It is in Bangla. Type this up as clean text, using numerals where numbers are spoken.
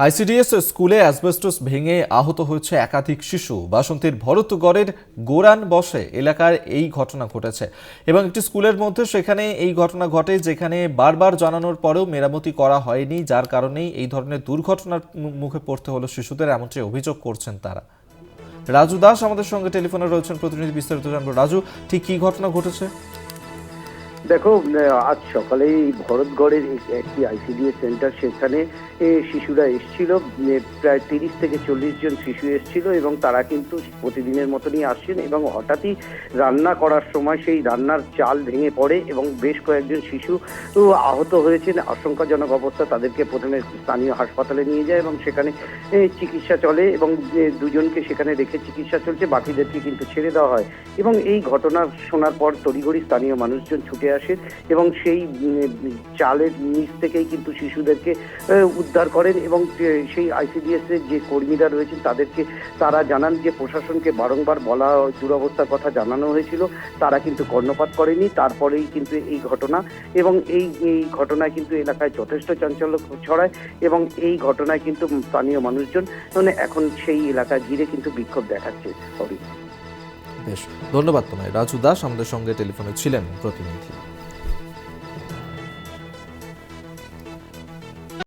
আইসিডিএস স্কুলে অ্যাসবেস্টস ভেঙে আহত হয়েছে একাধিক শিশু। বাসন্তীর ভরতগড়ের গোরান বসে এলাকার এই ঘটনা ঘটেছে এবং একটি স্কুলের মধ্যে সেখানে এই ঘটনা ঘটে, যেখানে বারবার জানানোর পরেও মেরামতি করা হয়নি, যার কারণেই এই ধরনের দুর্ঘটনার মুখে পড়তে হলো শিশুদের, এমনটি অভিযোগ করছেন তারা। রাজু দাস আমাদের সঙ্গে টেলিফোনে রয়েছেন, প্রতিনিধি, বিস্তারিত জানবো। রাজু, ঠিক কি ঘটনা ঘটেছে? দেখো, আজ সকালেই ভরতগড়ের একটি আইসিডিএস সেন্টার, সেখানে শিশুরা এসেছিল। প্রায় 30 থেকে 40 জন শিশু এসেছিল এবং তারা কিন্তু প্রতিদিনের মতনই আসছেন এবং হঠাৎই রান্না করার সময় সেই রান্নার চাল ভেঙে পড়ে এবং বেশ কয়েকজন শিশু আহত হয়েছেন। আশঙ্কাজনক অবস্থা, তাদেরকে প্রথমে স্থানীয় হাসপাতালে নিয়ে যায় এবং সেখানে চিকিৎসা চলে এবং দুজনকে সেখানে রেখে চিকিৎসা চলছে, বাকিদেরকে কিন্তু ছেড়ে দেওয়া হয়। এবং এই ঘটনা শোনার পর তড়িঘড়ি স্থানীয় মানুষজন ছুটে আসে এবং সেই চালের নিচ থেকেই কিন্তু শিশুদেরকে উদ্ধার করেন এবং সেই আইসিডিএস এর যে কর্মীরা রয়েছেন তারা জানান যে প্রশাসনকে বারংবার বলা, দুরবস্থার কথা জানানো হয়েছিল, তারা কিন্তু কর্ণপাত করেনি। তারপরেই কিন্তু এই ঘটনা এবং এই ঘটনায় কিন্তু এলাকায় যথেষ্ট চাঞ্চল্য ছড়ায় এবং এই ঘটনায় কিন্তু স্থানীয় মানুষজন এখন সেই এলাকায় ঘিরে কিন্তু বিক্ষোভ দেখাচ্ছে। বেশ, ধন্যবাদ তোমায়। রাজু দাস আমাদের সঙ্গে টেলিফোনে ছিলেন প্রতিনিধি।